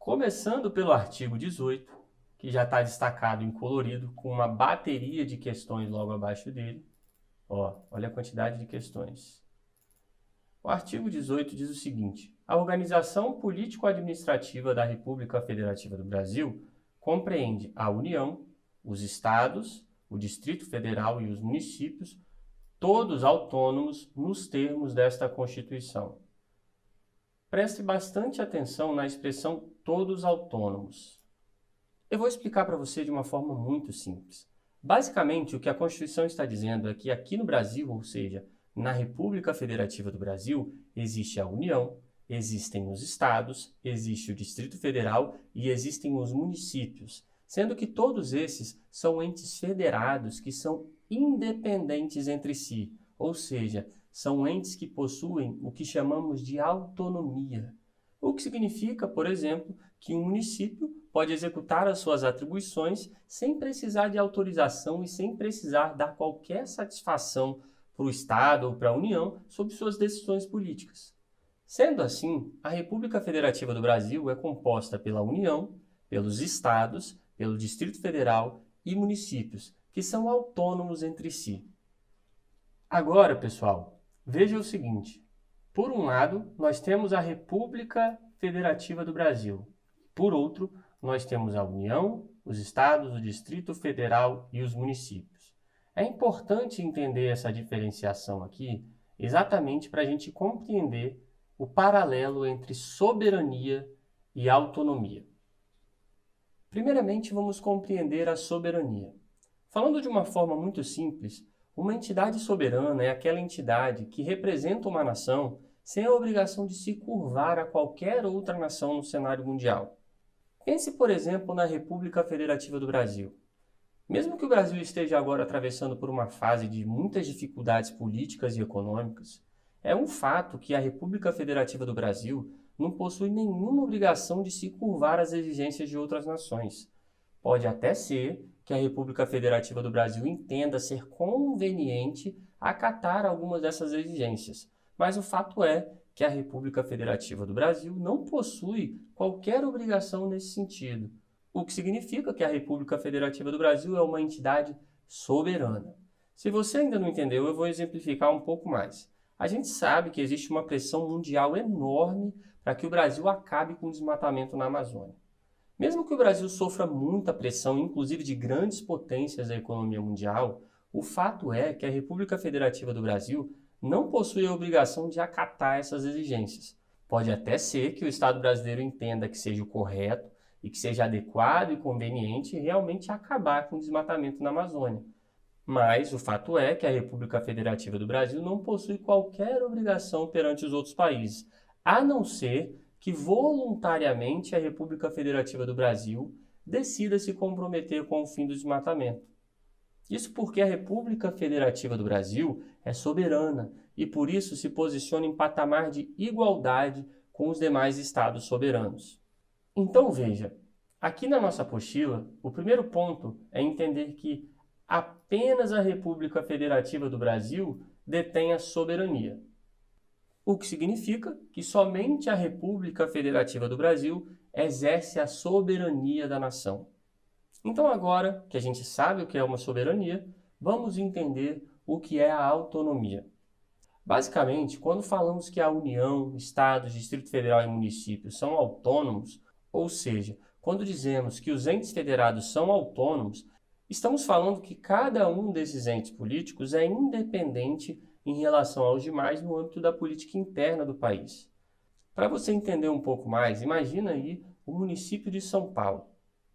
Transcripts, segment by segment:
Começando pelo artigo 18, que já está destacado em colorido, com uma bateria de questões logo abaixo dele. Olha a quantidade de questões. O artigo 18 diz o seguinte: a organização político-administrativa da República Federativa do Brasil compreende a União, os Estados, o Distrito Federal e os municípios, todos autônomos nos termos desta Constituição. Preste bastante atenção na expressão todos autônomos. Eu vou explicar para você de uma forma muito simples. Basicamente, o que a Constituição está dizendo é que aqui no Brasil, ou seja, na República Federativa do Brasil, existe a União, existem os estados, existe o Distrito Federal e existem os municípios, sendo que todos esses são entes federados que são independentes entre si, ou seja, são entes que possuem o que chamamos de autonomia. O que significa, por exemplo, que um município pode executar as suas atribuições sem precisar de autorização e sem precisar dar qualquer satisfação para o Estado ou para a União sobre suas decisões políticas. Sendo assim, a República Federativa do Brasil é composta pela União, pelos Estados, pelo Distrito Federal e municípios, que são autônomos entre si. Agora, pessoal, veja o seguinte. Por um lado, nós temos a República Federativa do Brasil. Por outro, nós temos a União, os Estados, o Distrito Federal e os municípios. É importante entender essa diferenciação aqui exatamente para a gente compreender o paralelo entre soberania e autonomia. Primeiramente, vamos compreender a soberania. Falando de uma forma muito simples, uma entidade soberana é aquela entidade que representa uma nação sem a obrigação de se curvar a qualquer outra nação no cenário mundial. Pense, por exemplo, na República Federativa do Brasil. Mesmo que o Brasil esteja agora atravessando por uma fase de muitas dificuldades políticas e econômicas, é um fato que a República Federativa do Brasil não possui nenhuma obrigação de se curvar às exigências de outras nações. Pode até ser que a República Federativa do Brasil entenda ser conveniente acatar algumas dessas exigências, mas o fato é que a República Federativa do Brasil não possui qualquer obrigação nesse sentido, o que significa que a República Federativa do Brasil é uma entidade soberana. Se você ainda não entendeu, eu vou exemplificar um pouco mais. A gente sabe que existe uma pressão mundial enorme para que o Brasil acabe com o desmatamento na Amazônia. Mesmo que o Brasil sofra muita pressão, inclusive de grandes potências da economia mundial, o fato é que a República Federativa do Brasil não possui a obrigação de acatar essas exigências. Pode até ser que o Estado brasileiro entenda que seja o correto e que seja adequado e conveniente realmente acabar com o desmatamento na Amazônia. Mas o fato é que a República Federativa do Brasil não possui qualquer obrigação perante os outros países, a não ser que voluntariamente a República Federativa do Brasil decida se comprometer com o fim do desmatamento. Isso porque a República Federativa do Brasil é soberana e por isso se posiciona em patamar de igualdade com os demais estados soberanos. Então veja, aqui na nossa apostila, o primeiro ponto é entender que apenas a República Federativa do Brasil detém a soberania. O que significa que somente a República Federativa do Brasil exerce a soberania da nação. Então agora que a gente sabe o que é uma soberania, vamos entender o que é a autonomia. Basicamente, quando falamos que a União, Estados, Distrito Federal e municípios são autônomos, ou seja, quando dizemos que os entes federados são autônomos, estamos falando que cada um desses entes políticos é independente em relação aos demais no âmbito da política interna do país. Para você entender um pouco mais, imagina aí o município de São Paulo.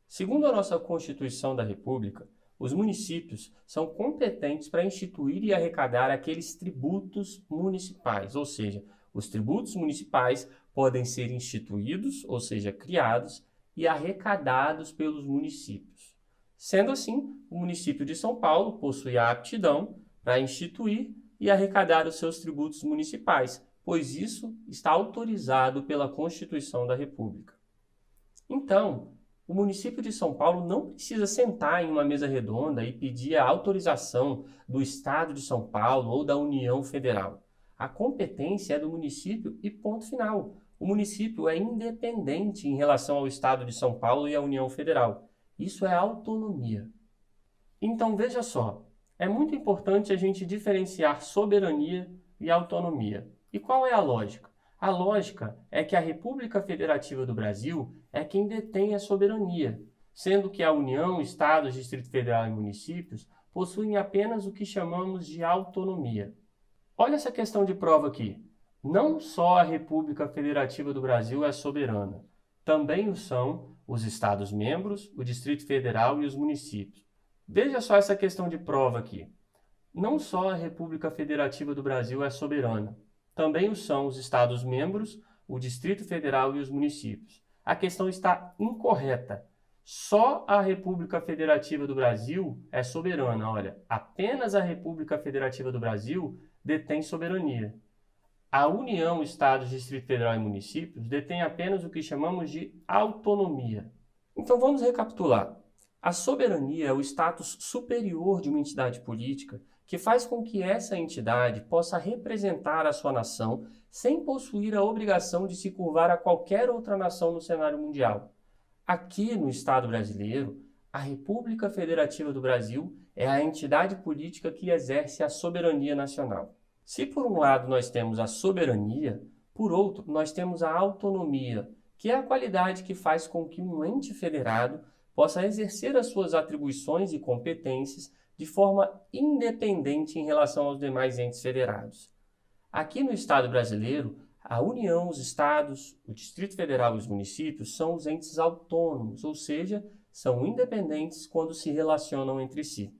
Segundo a nossa Constituição da República, os municípios são competentes para instituir e arrecadar aqueles tributos municipais, ou seja, os tributos municipais podem ser instituídos, ou seja, criados e arrecadados pelos municípios. Sendo assim, o município de São Paulo possui a aptidão para instituir e arrecadar os seus tributos municipais, pois isso está autorizado pela Constituição da República. Então, o município de São Paulo não precisa sentar em uma mesa redonda e pedir a autorização do Estado de São Paulo ou da União Federal. A competência é do município e ponto final. O município é independente em relação ao Estado de São Paulo e à União Federal. Isso é autonomia. Então, veja só, é muito importante a gente diferenciar soberania e autonomia. E qual é a lógica? A lógica é que a República Federativa do Brasil é quem detém a soberania, sendo que a União, Estados, Distrito Federal e municípios possuem apenas o que chamamos de autonomia. Olha essa questão de prova aqui. Não só a República Federativa do Brasil é soberana, também o são os Estados-membros, o Distrito Federal e os municípios. Veja só essa questão de prova aqui. Não só a República Federativa do Brasil é soberana, também o são os Estados-membros, o Distrito Federal e os municípios. A questão está incorreta. Só a República Federativa do Brasil é soberana. Olha, apenas a República Federativa do Brasil detém soberania. A União, Estados, Distrito Federal e municípios detêm apenas o que chamamos de autonomia. Então vamos recapitular. A soberania é o status superior de uma entidade política que faz com que essa entidade possa representar a sua nação sem possuir a obrigação de se curvar a qualquer outra nação no cenário mundial. Aqui no Estado brasileiro, a República Federativa do Brasil é a entidade política que exerce a soberania nacional. Se por um lado nós temos a soberania, por outro nós temos a autonomia, que é a qualidade que faz com que um ente federado possa exercer as suas atribuições e competências de forma independente em relação aos demais entes federados. Aqui no Estado brasileiro, a União, os Estados, o Distrito Federal e os municípios são os entes autônomos, ou seja, são independentes quando se relacionam entre si.